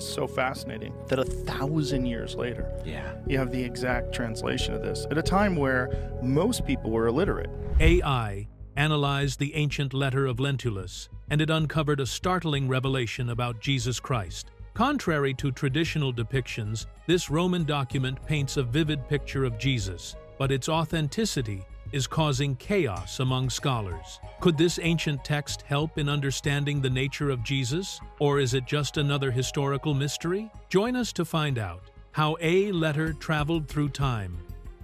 is so fascinating that 1,000 years later, you have the exact translation of this at a time where most people were illiterate. AI analyzed the ancient Letter of Lentulus, and it uncovered a startling revelation about Jesus Christ. Contrary to traditional depictions, this Roman document paints a vivid picture of Jesus, but its authenticity is causing chaos among scholars. Could this ancient text help in understanding the nature of Jesus, or is it just another historical mystery? Join us to find out how a letter traveled through time.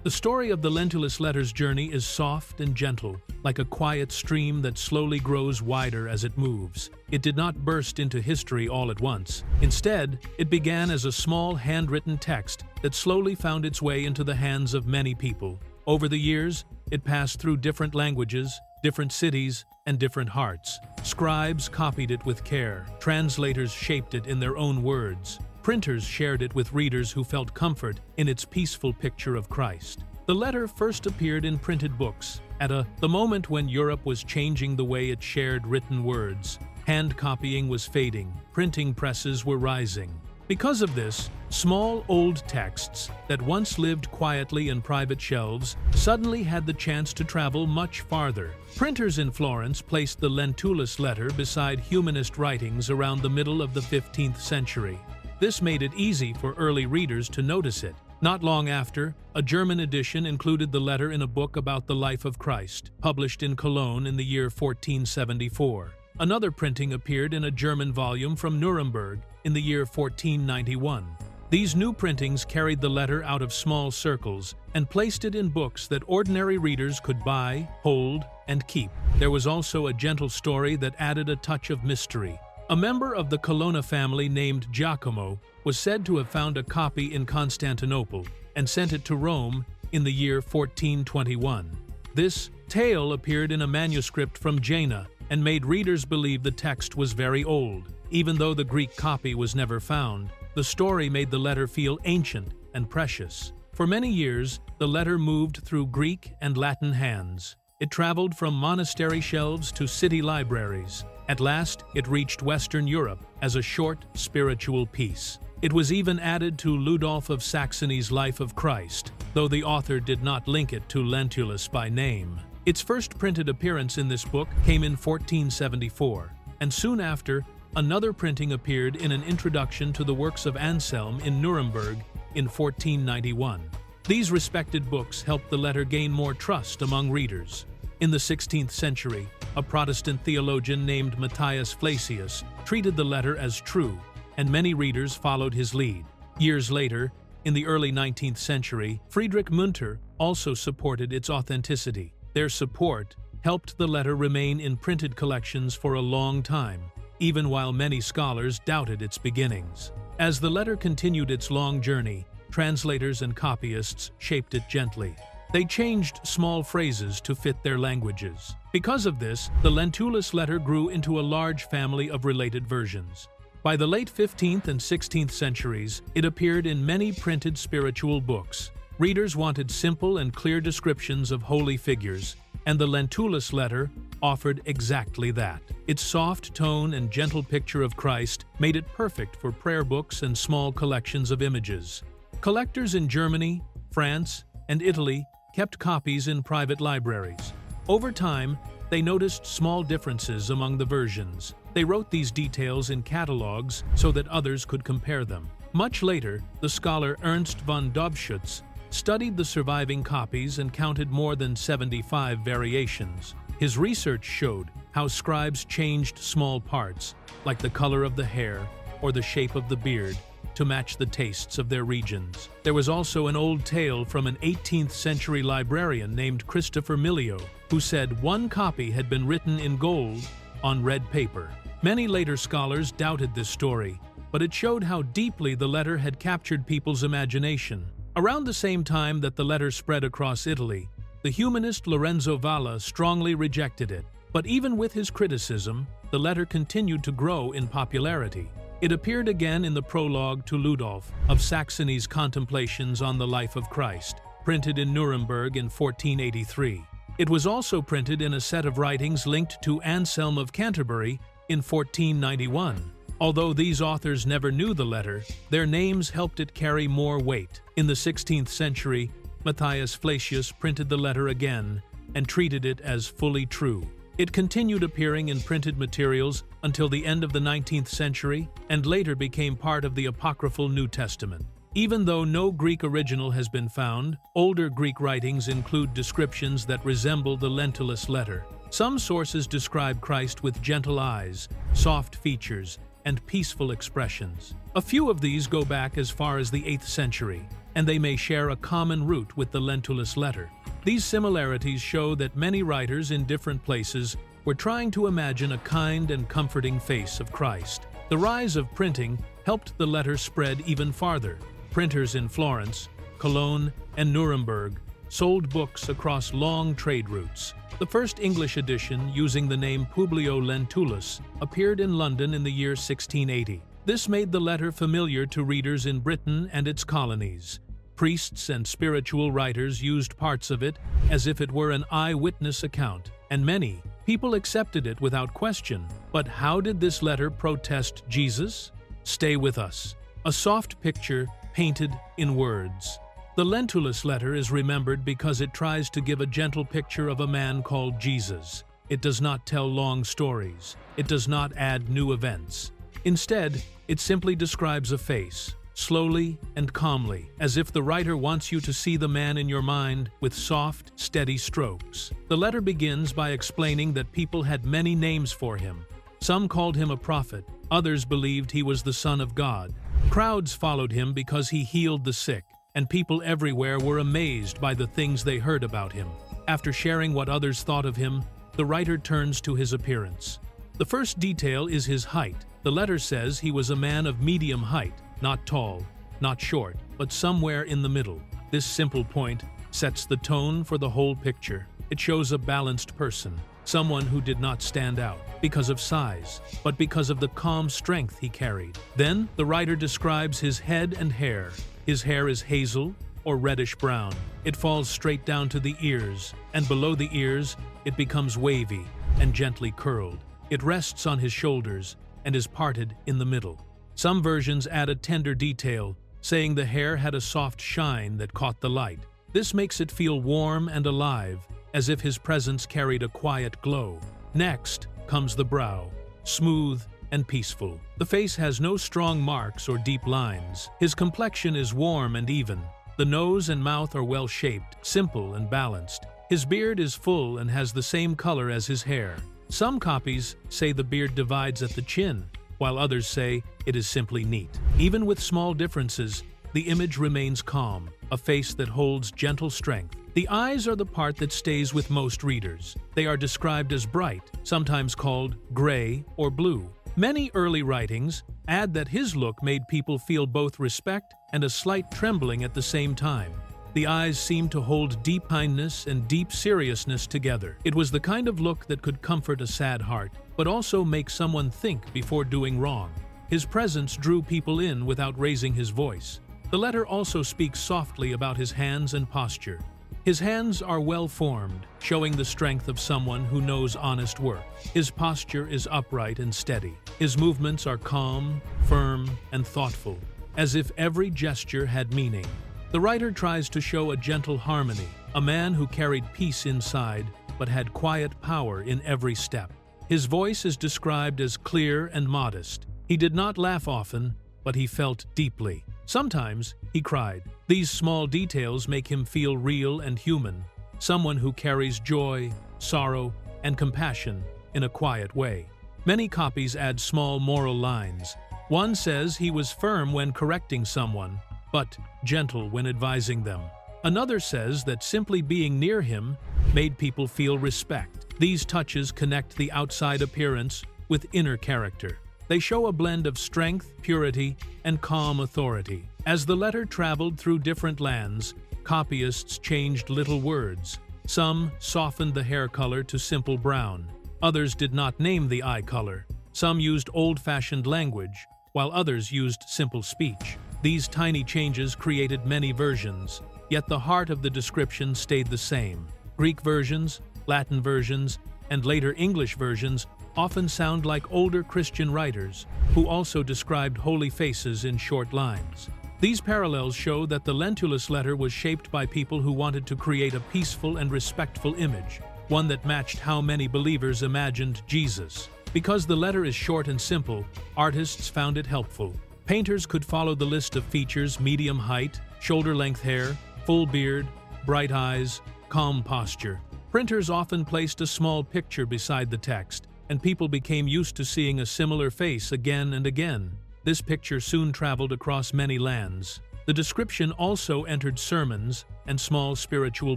The story of the Lentulus letter's journey is soft and gentle, like a quiet stream that slowly grows wider as it moves. It did not burst into history all at once. Instead, it began as a small handwritten text that slowly found its way into the hands of many people. Over the years, it passed through different languages, different cities, and different hearts. Scribes copied it with care. Translators shaped it in their own words. Printers shared it with readers who felt comfort in its peaceful picture of Christ. The letter first appeared in printed books at the moment when Europe was changing the way it shared written words. Hand copying was fading. Printing presses were rising. Because of this, small old texts that once lived quietly in private shelves suddenly had the chance to travel much farther. Printers in Florence placed the Lentulus letter beside humanist writings around the middle of the 15th century. This made it easy for early readers to notice it. Not long after, a German edition included the letter in a book about the life of Christ, published in Cologne in the year 1474. Another printing appeared in a German volume from Nuremberg in the year 1491. These new printings carried the letter out of small circles and placed it in books that ordinary readers could buy, hold, and keep. There was also a gentle story that added a touch of mystery. A member of the Colonna family named Giacomo was said to have found a copy in Constantinople and sent it to Rome in the year 1421. This tale appeared in a manuscript from Jena and made readers believe the text was very old. Even though the Greek copy was never found, the story made the letter feel ancient and precious. For many years, the letter moved through Greek and Latin hands. It traveled from monastery shelves to city libraries. At last, it reached Western Europe as a short spiritual piece. It was even added to Ludolf of Saxony's Life of Christ, though the author did not link it to Lentulus by name. Its first printed appearance in this book came in 1474, and soon after, another printing appeared in an introduction to the works of Anselm in Nuremberg in 1491. These respected books helped the letter gain more trust among readers. In the 16th century, a Protestant theologian named Matthias Flacius treated the letter as true, and many readers followed his lead. Years later, in the early 19th century, Friedrich Munter also supported its authenticity. Their support helped the letter remain in printed collections for a long time, even while many scholars doubted its beginnings. As the letter continued its long journey, translators and copyists shaped it gently. They changed small phrases to fit their languages. Because of this, the Lentulus letter grew into a large family of related versions. By the late 15th and 16th centuries, it appeared in many printed spiritual books. Readers wanted simple and clear descriptions of holy figures, and the Lentulus letter offered exactly that. Its soft tone and gentle picture of Christ made it perfect for prayer books and small collections of images. Collectors in Germany, France, and Italy kept copies in private libraries. Over time, they noticed small differences among the versions. They wrote these details in catalogs so that others could compare them. Much later, the scholar Ernst von Dobschütz studied the surviving copies and counted more than 75 variations. His research showed how scribes changed small parts, like the color of the hair or the shape of the beard, to match the tastes of their regions. There was also an old tale from an 18th century librarian named Christopher Milio, who said one copy had been written in gold on red paper. Many later scholars doubted this story, but it showed how deeply the letter had captured people's imagination. Around the same time that the letter spread across Italy, the humanist Lorenzo Valla strongly rejected it. But even with his criticism, the letter continued to grow in popularity. It appeared again in the prologue to Ludolf of Saxony's Contemplations on the Life of Christ, printed in Nuremberg in 1483. It was also printed in a set of writings linked to Anselm of Canterbury in 1491. Although these authors never knew the letter, their names helped it carry more weight. In the 16th century, Matthias Flacius printed the letter again and treated it as fully true. It continued appearing in printed materials until the end of the 19th century and later became part of the apocryphal New Testament. Even though no Greek original has been found, older Greek writings include descriptions that resemble the Lentulus letter. Some sources describe Christ with gentle eyes, soft features, and peaceful expressions. A few of these go back as far as the 8th century, and they may share a common root with the Lentulus letter. These similarities show that many writers in different places were trying to imagine a kind and comforting face of Christ. The rise of printing helped the letter spread even farther. Printers in Florence, Cologne, and Nuremberg sold books across long trade routes. The first English edition, using the name Publio Lentulus, appeared in London in the year 1680. This made the letter familiar to readers in Britain and its colonies. Priests and spiritual writers used parts of it as if it were an eyewitness account, and many people accepted it without question. But how did this letter protest Jesus? Stay with us. A soft picture painted in words. The Lentulus letter is remembered because it tries to give a gentle picture of a man called Jesus. It does not tell long stories. It does not add new events. Instead, it simply describes a face, slowly and calmly, as if the writer wants you to see the man in your mind with soft, steady strokes. The letter begins by explaining that people had many names for him. Some called him a prophet, others believed he was the Son of God. Crowds followed him because he healed the sick, and people everywhere were amazed by the things they heard about him. After sharing what others thought of him, the writer turns to his appearance. The first detail is his height. The letter says he was a man of medium height, not tall, not short, but somewhere in the middle. This simple point sets the tone for the whole picture. It shows a balanced person, someone who did not stand out because of size, but because of the calm strength he carried. Then, the writer describes his head and hair. His hair is hazel or reddish-brown. It falls straight down to the ears, and below the ears, it becomes wavy and gently curled. It rests on his shoulders and is parted in the middle. Some versions add a tender detail, saying the hair had a soft shine that caught the light. This makes it feel warm and alive, as if his presence carried a quiet glow. Next comes the brow, smooth and peaceful. The face has no strong marks or deep lines. His complexion is warm and even. The nose and mouth are well-shaped, simple and balanced. His beard is full and has the same color as his hair. Some copies say the beard divides at the chin, while others say it is simply neat. Even with small differences, the image remains calm, a face that holds gentle strength. The eyes are the part that stays with most readers. They are described as bright, sometimes called gray or blue. Many early writings add that his look made people feel both respect and a slight trembling at the same time. The eyes seemed to hold deep kindness and deep seriousness together. It was the kind of look that could comfort a sad heart, but also make someone think before doing wrong. His presence drew people in without raising his voice. The letter also speaks softly about his hands and posture. His hands are well-formed, showing the strength of someone who knows honest work. His posture is upright and steady. His movements are calm, firm, and thoughtful, as if every gesture had meaning. The writer tries to show a gentle harmony, a man who carried peace inside, but had quiet power in every step. His voice is described as clear and modest. He did not laugh often, but he felt deeply. Sometimes he cried. These small details make him feel real and human, someone who carries joy, sorrow, and compassion in a quiet way. Many copies add small moral lines. One says he was firm when correcting someone, but gentle when advising them. Another says that simply being near him made people feel respect. These touches connect the outside appearance with inner character. They show a blend of strength, purity, and calm authority. As the letter traveled through different lands, copyists changed little words. Some softened the hair color to simple brown. Others did not name the eye color. Some used old-fashioned language, while others used simple speech. These tiny changes created many versions, yet the heart of the description stayed the same. Greek versions, Latin versions, and later English versions often sound like older Christian writers who also described holy faces in short lines. These parallels show that the Lentulus letter was shaped by people who wanted to create a peaceful and respectful image, one that matched how many believers imagined Jesus. Because the letter is short and simple, artists found it helpful. Painters could follow the list of features: medium height, shoulder-length hair, full beard, bright eyes, calm posture. Printers often placed a small picture beside the text, and people became used to seeing a similar face again and again. This picture soon traveled across many lands. The description also entered sermons and small spiritual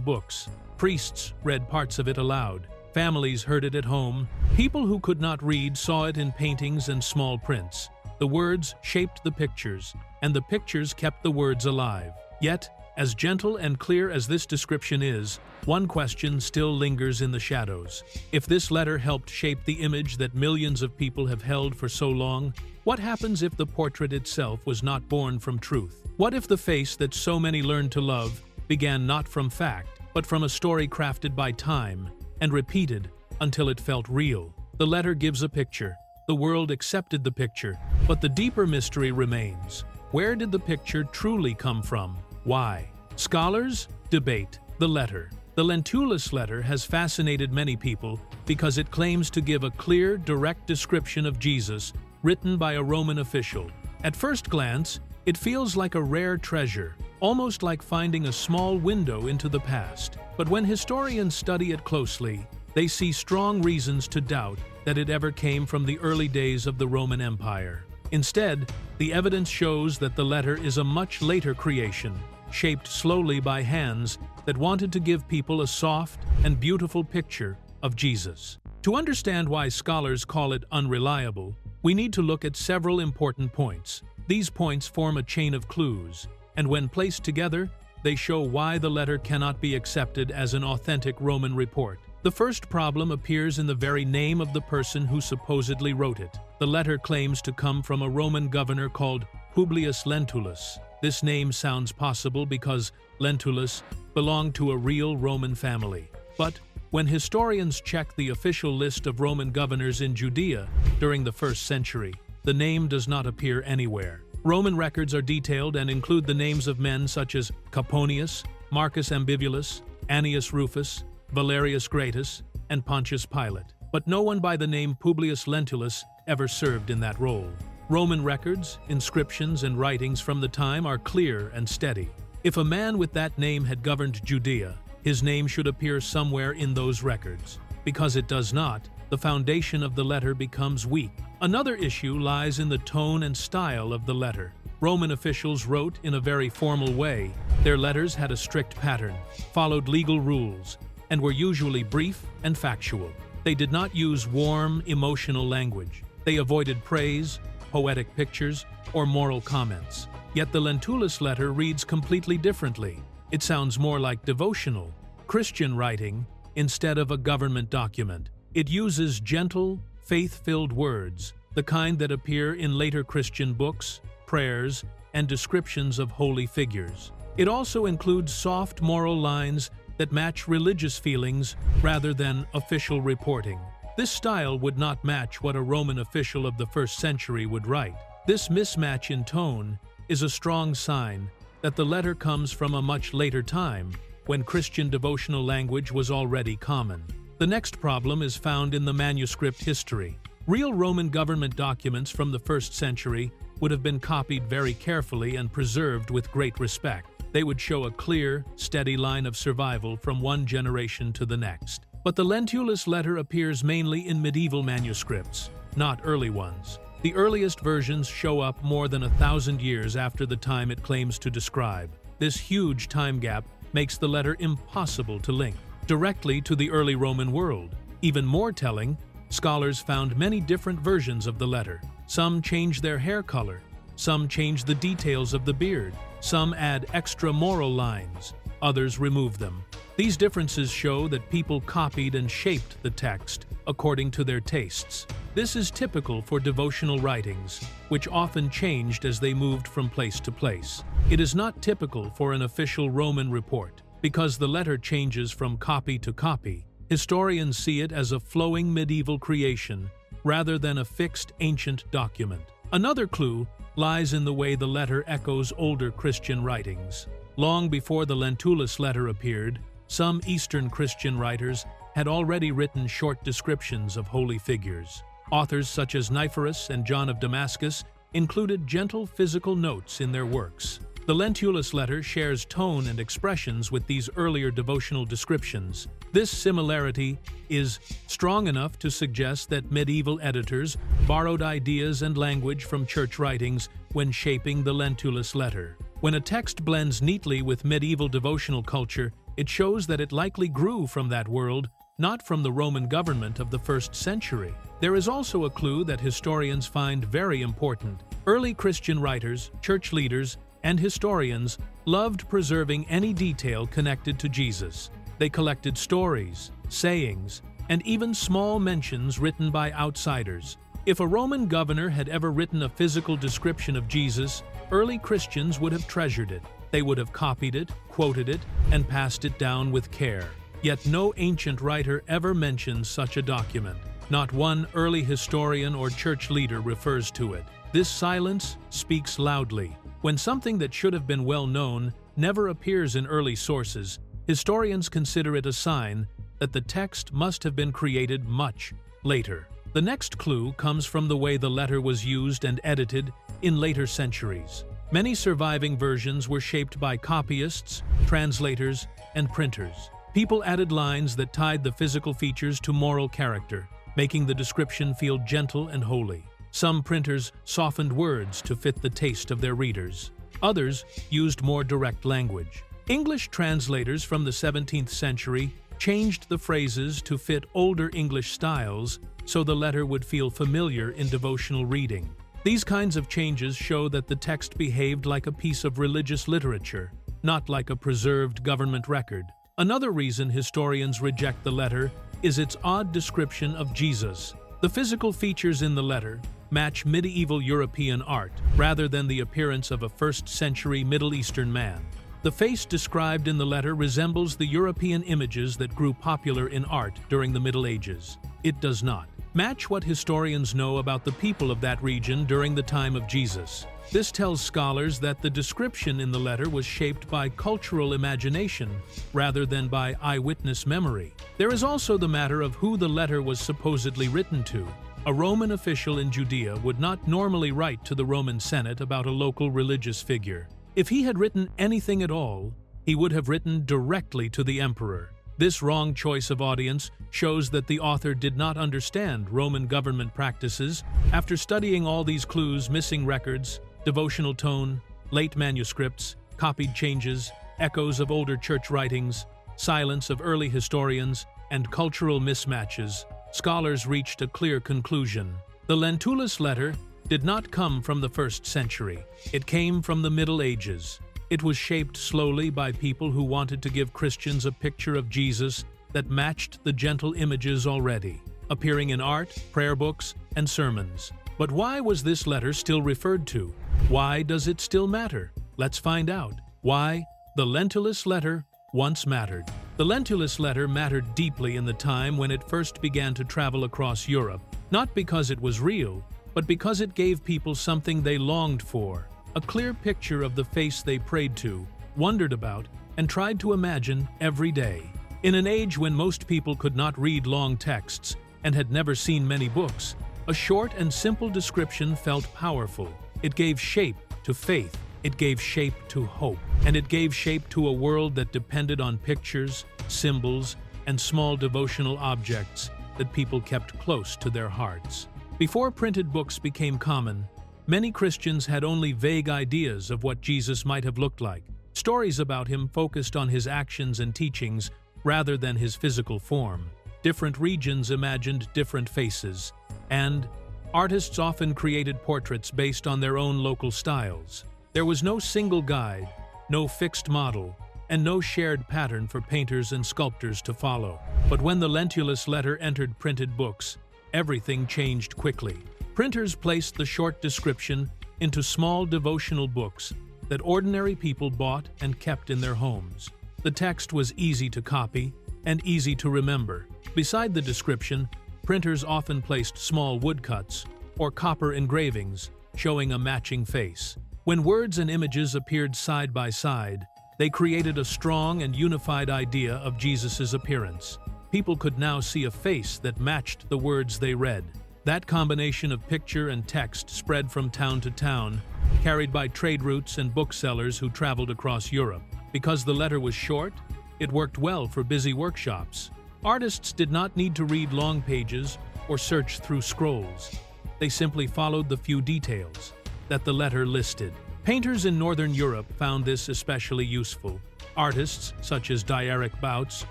books. Priests read parts of it aloud. Families heard it at home. People who could not read saw it in paintings and small prints. The words shaped the pictures, and the pictures kept the words alive. Yet, as gentle and clear as this description is, one question still lingers in the shadows. If this letter helped shape the image that millions of people have held for so long, what happens if the portrait itself was not born from truth? What if the face that so many learned to love began not from fact, but from a story crafted by time and repeated until it felt real? The letter gives a picture. The world accepted the picture, but the deeper mystery remains. Where did the picture truly come from? Why? Scholars debate the letter. The Lentulus letter has fascinated many people because it claims to give a clear, direct description of Jesus written by a Roman official. At first glance, it feels like a rare treasure, almost like finding a small window into the past. But when historians study it closely, they see strong reasons to doubt that it ever came from the early days of the Roman Empire. Instead, the evidence shows that the letter is a much later creation, shaped slowly by hands that wanted to give people a soft and beautiful picture of Jesus. To understand why scholars call it unreliable, we need to look at several important points. These points form a chain of clues, and when placed together, they show why the letter cannot be accepted as an authentic Roman report. The first problem appears in the very name of the person who supposedly wrote it. The letter claims to come from a Roman governor called Publius Lentulus. This name sounds possible because Lentulus belonged to a real Roman family. But when historians check the official list of Roman governors in Judea during the 1st century, the name does not appear anywhere. Roman records are detailed and include the names of men such as Coponius, Marcus Ambivulus, Annius Rufus, Valerius Gratus, and Pontius Pilate. But no one by the name Publius Lentulus ever served in that role. Roman records, inscriptions, and writings from the time are clear and steady. If a man with that name had governed Judea, his name should appear somewhere in those records. Because it does not, the foundation of the letter becomes weak. Another issue lies in the tone and style of the letter. Roman officials wrote in a very formal way. Their letters had a strict pattern, followed legal rules, and were usually brief and factual. They did not use warm, emotional language. They avoided praise, poetic pictures, or moral comments. Yet the Lentulus letter reads completely differently. It sounds more like devotional, Christian writing instead of a government document. It uses gentle, faith-filled words, the kind that appear in later Christian books, prayers, and descriptions of holy figures. It also includes soft moral lines that match religious feelings rather than official reporting. This style would not match what a Roman official of the 1st century would write. This mismatch in tone is a strong sign that the letter comes from a much later time, when Christian devotional language was already common. The next problem is found in the manuscript history. Real Roman government documents from the 1st century would have been copied very carefully and preserved with great respect. They would show a clear, steady line of survival from one generation to the next. But the Lentulus letter appears mainly in medieval manuscripts, not early ones. The earliest versions show up more than 1,000 years after the time it claims to describe. This huge time gap makes the letter impossible to link directly to the early Roman world. Even more telling, scholars found many different versions of the letter. Some change their hair color, some change the details of the beard, some add extra moral lines, others remove them. These differences show that people copied and shaped the text according to their tastes. This is typical for devotional writings, which often changed as they moved from place to place. It is not typical for an official Roman report. Because the letter changes from copy to copy, historians see it as a flowing medieval creation rather than a fixed ancient document. Another clue lies in the way the letter echoes older Christian writings. Long before the Lentulus letter appeared, some Eastern Christian writers had already written short descriptions of holy figures. Authors such as Nicephorus and John of Damascus included gentle physical notes in their works. The Lentulus letter shares tone and expressions with these earlier devotional descriptions. This similarity is strong enough to suggest that medieval editors borrowed ideas and language from church writings when shaping the Lentulus letter. When a text blends neatly with medieval devotional culture, it shows that it likely grew from that world, not from the Roman government of the 1st century. There is also a clue that historians find very important. Early Christian writers, church leaders, and historians loved preserving any detail connected to Jesus. They collected stories, sayings, and even small mentions written by outsiders. If a Roman governor had ever written a physical description of Jesus, early Christians would have treasured it. They would have copied it, quoted it, and passed it down with care. Yet no ancient writer ever mentions such a document. Not one early historian or church leader refers to it. This silence speaks loudly. When something that should have been well known never appears in early sources, historians consider it a sign that the text must have been created much later. The next clue comes from the way the letter was used and edited in later centuries. Many surviving versions were shaped by copyists, translators, and printers. People added lines that tied the physical features to moral character, making the description feel gentle and holy. Some printers softened words to fit the taste of their readers. Others used more direct language. English translators from the 17th century changed the phrases to fit older English styles so the letter would feel familiar in devotional reading. These kinds of changes show that the text behaved like a piece of religious literature, not like a preserved government record. Another reason historians reject the letter is its odd description of Jesus. The physical features in the letter match medieval European art rather than the appearance of a 1st century Middle Eastern man. The face described in the letter resembles the European images that grew popular in art during the Middle Ages. It does not match what historians know about the people of that region during the time of Jesus. This tells scholars that the description in the letter was shaped by cultural imagination rather than by eyewitness memory. There is also the matter of who the letter was supposedly written to. A Roman official in Judea would not normally write to the Roman Senate about a local religious figure. If he had written anything at all, he would have written directly to the emperor. This wrong choice of audience shows that the author did not understand Roman government practices. After studying all these clues, missing records, devotional tone, late manuscripts, copied changes, echoes of older church writings, silence of early historians, and cultural mismatches, scholars reached a clear conclusion. The Lentulus letter did not come from the 1st century. It came from the Middle Ages. It was shaped slowly by people who wanted to give Christians a picture of Jesus that matched the gentle images already appearing in art, prayer books, and sermons. But why was this letter still referred to? Why does it still matter? Let's find out. Why the Lentulus letter once mattered. The Lentulus letter mattered deeply in the time when it first began to travel across Europe, not because it was real, but because it gave people something they longed for, a clear picture of the face they prayed to, wondered about, and tried to imagine every day. In an age when most people could not read long texts and had never seen many books, a short and simple description felt powerful. It gave shape to faith, it gave shape to hope, and it gave shape to a world that depended on pictures, symbols, and small devotional objects that people kept close to their hearts. Before printed books became common, many Christians had only vague ideas of what Jesus might have looked like. Stories about him focused on his actions and teachings rather than his physical form. Different regions imagined different faces, and artists often created portraits based on their own local styles. There was no single guide, no fixed model, and no shared pattern for painters and sculptors to follow. But when the Lentulus letter entered printed books, everything changed quickly. Printers placed the short description into small devotional books that ordinary people bought and kept in their homes. The text was easy to copy and easy to remember. Beside the description, Printers often placed small woodcuts or copper engravings showing a matching face. When words and images appeared side by side, they created a strong and unified idea of Jesus' appearance. People could now see a face that matched the words they read. That combination of picture and text spread from town to town, carried by trade routes and booksellers who traveled across Europe. Because the letter was short, it worked well for busy workshops. Artists did not need to read long pages or search through scrolls. They simply followed the few details that the letter listed. Painters in Northern Europe found this especially useful. Artists, such as Dietrich Bouts,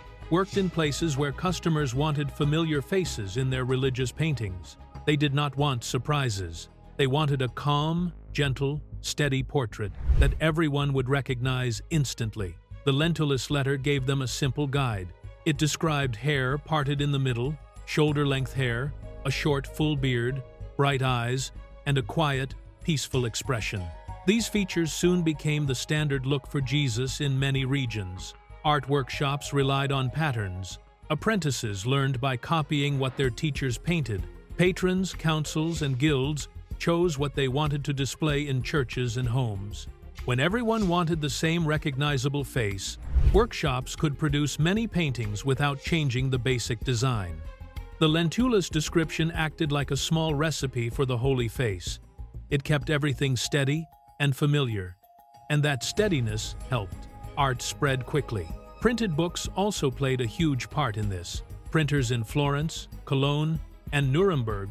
worked in places where customers wanted familiar faces in their religious paintings. They did not want surprises. They wanted a calm, gentle, steady portrait that everyone would recognize instantly. The Lentulus letter gave them a simple guide. It described hair parted in the middle, shoulder-length hair, a short, full beard, bright eyes, and a quiet, peaceful expression. These features soon became the standard look for Jesus in many regions. Art workshops relied on patterns. Apprentices learned by copying what their teachers painted. Patrons, councils, and guilds chose what they wanted to display in churches and homes. When everyone wanted the same recognizable face, workshops could produce many paintings without changing the basic design. The Lentulus description acted like a small recipe for the holy face. It kept everything steady and familiar, and that steadiness helped art spread quickly. Printed books also played a huge part in this. Printers in Florence, Cologne, and Nuremberg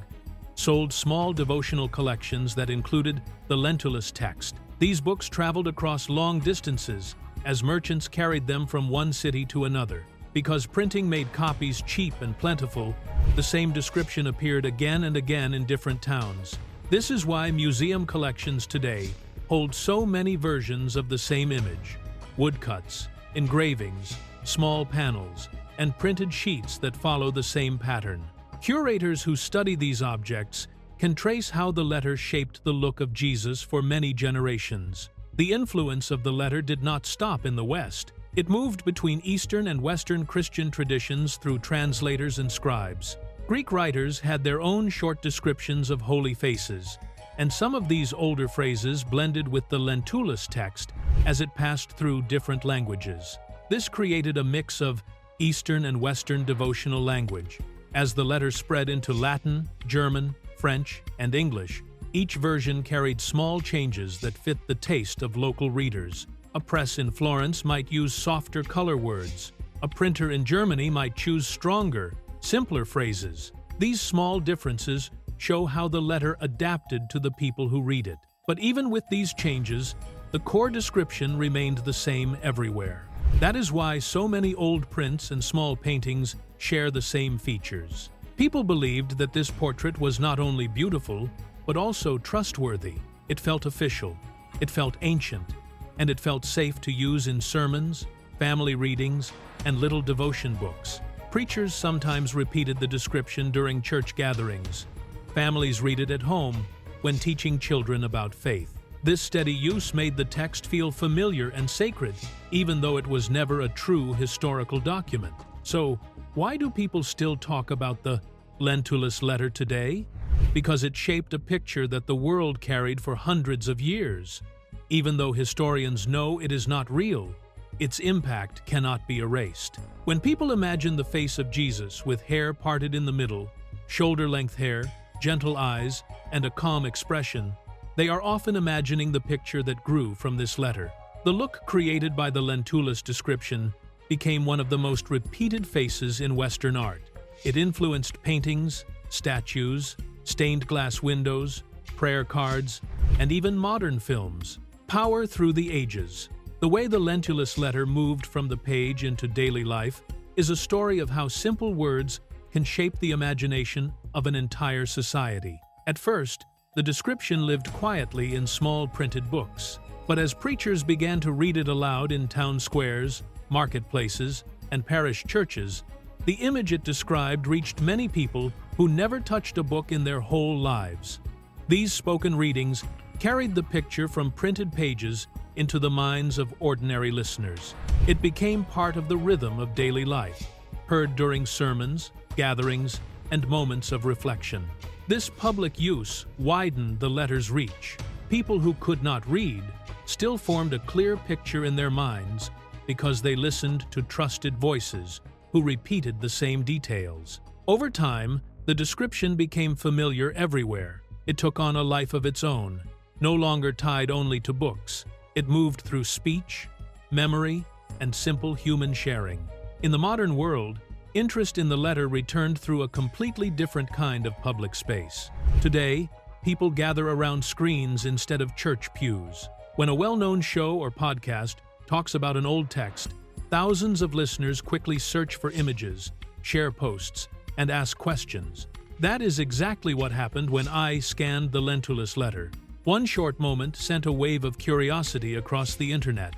sold small devotional collections that included the Lentulus text. These books traveled across long distances as merchants carried them from one city to another. Because printing made copies cheap and plentiful, the same description appeared again and again in different towns. This is why museum collections today hold so many versions of the same image: woodcuts, engravings, small panels, and printed sheets that follow the same pattern. Curators who study these objects can trace how the letter shaped the look of Jesus for many generations. The influence of the letter did not stop in the West. It moved between Eastern and Western Christian traditions through translators and scribes. Greek writers had their own short descriptions of holy faces, and some of these older phrases blended with the Lentulus text as it passed through different languages. This created a mix of Eastern and Western devotional language. As the letter spread into Latin, German, French, and English, each version carried small changes that fit the taste of local readers. A press in Florence might use softer color words. A printer in Germany might choose stronger, simpler phrases. These small differences show how the letter adapted to the people who read it. But even with these changes, the core description remained the same everywhere. That is why so many old prints and small paintings share the same features. People believed that this portrait was not only beautiful, but also trustworthy. It felt official, it felt ancient, and it felt safe to use in sermons, family readings, and little devotion books. Preachers sometimes repeated the description during church gatherings. Families read it at home when teaching children about faith. This steady use made the text feel familiar and sacred, even though it was never a true historical document. So, why do people still talk about the Lentulus letter today? Because it shaped a picture that the world carried for hundreds of years. Even though historians know it is not real, its impact cannot be erased. When people imagine the face of Jesus with hair parted in the middle, shoulder-length hair, gentle eyes, and a calm expression, they are often imagining the picture that grew from this letter. The look created by the Lentulus description became one of the most repeated faces in Western art. It influenced paintings, statues, stained glass windows, prayer cards, and even modern films. Power through the ages. The way the Lentulus letter moved from the page into daily life is a story of how simple words can shape the imagination of an entire society. At first, the description lived quietly in small printed books, but as preachers began to read it aloud in town squares, marketplaces, and parish churches, the image it described reached many people who never touched a book in their whole lives. These spoken readings carried the picture from printed pages into the minds of ordinary listeners. It became part of the rhythm of daily life, heard during sermons, gatherings, and moments of reflection. This public use widened the letter's reach. People who could not read still formed a clear picture in their minds because they listened to trusted voices who repeated the same details. Over time, the description became familiar everywhere. It took on a life of its own, no longer tied only to books. It moved through speech, memory, and simple human sharing. In the modern world, interest in the letter returned through a completely different kind of public space. Today, people gather around screens instead of church pews. When a well-known show or podcast talks about an old text, thousands of listeners quickly search for images, share posts, and ask questions. That is exactly what happened when I scanned the Lentulus letter. One short moment sent a wave of curiosity across the internet.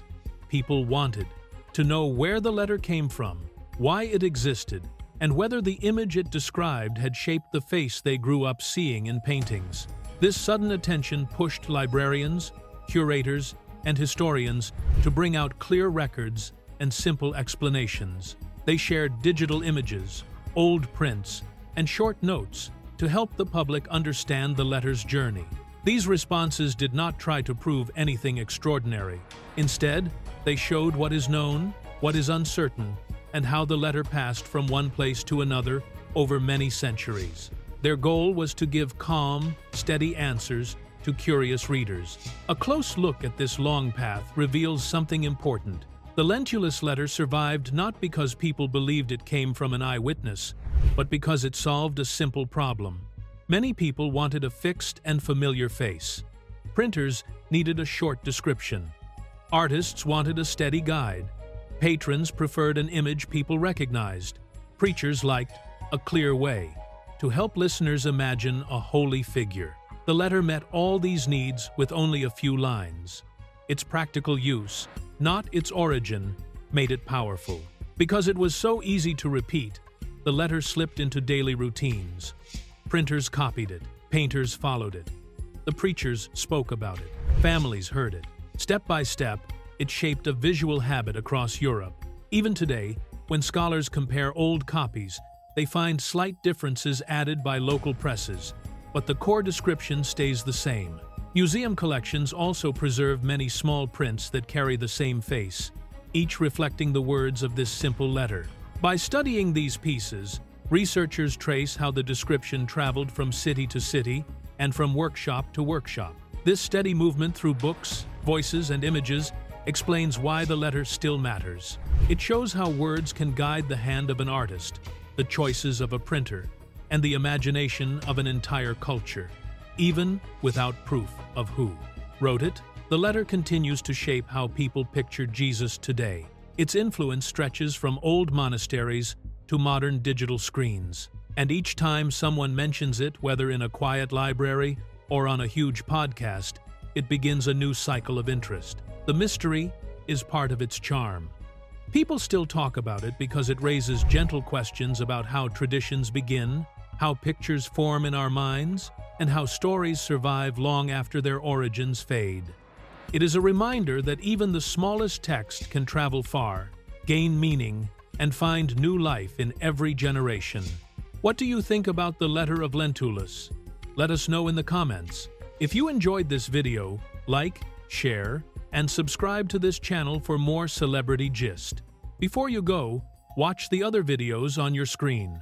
People wanted to know where the letter came from, why it existed, and whether the image it described had shaped the face they grew up seeing in paintings. This sudden attention pushed librarians, curators, and historians to bring out clear records and simple explanations. They shared digital images, old prints, and short notes to help the public understand the letter's journey. These responses did not try to prove anything extraordinary. Instead, they showed what is known, what is uncertain, and how the letter passed from one place to another over many centuries. Their goal was to give calm, steady answers to curious readers. A close look at this long path reveals something important. The Lentulus letter survived not because people believed it came from an eyewitness, but because it solved a simple problem. Many people wanted a fixed and familiar face. Printers needed a short description. Artists wanted a steady guide. Patrons preferred an image people recognized. Preachers liked a clear way to help listeners imagine a holy figure. The letter met all these needs with only a few lines. Its practical use, not its origin, made it powerful. Because it was so easy to repeat, the letter slipped into daily routines. Printers copied it, painters followed it. The preachers spoke about it, families heard it. Step by step, it shaped a visual habit across Europe. Even today, when scholars compare old copies, they find slight differences added by local presses, but the core description stays the same. Museum collections also preserve many small prints that carry the same face, each reflecting the words of this simple letter. By studying these pieces, researchers trace how the description traveled from city to city and from workshop to workshop. This steady movement through books, voices, and images explains why the letter still matters. It shows how words can guide the hand of an artist, the choices of a printer, and the imagination of an entire culture, even without proof of who wrote it. The letter continues to shape how people picture Jesus today. Its influence stretches from old monasteries to modern digital screens, and each time someone mentions it, whether in a quiet library or on a huge podcast, it begins a new cycle of interest. The mystery is part of its charm. People still talk about it because it raises gentle questions about how traditions begin, how pictures form in our minds, and how stories survive long after their origins fade. It is a reminder that even the smallest text can travel far, gain meaning, and find new life in every generation. What do you think about the Letter of Lentulus? Let us know in the comments. If you enjoyed this video, like, share, and subscribe to this channel for more celebrity gist. Before you go, watch the other videos on your screen.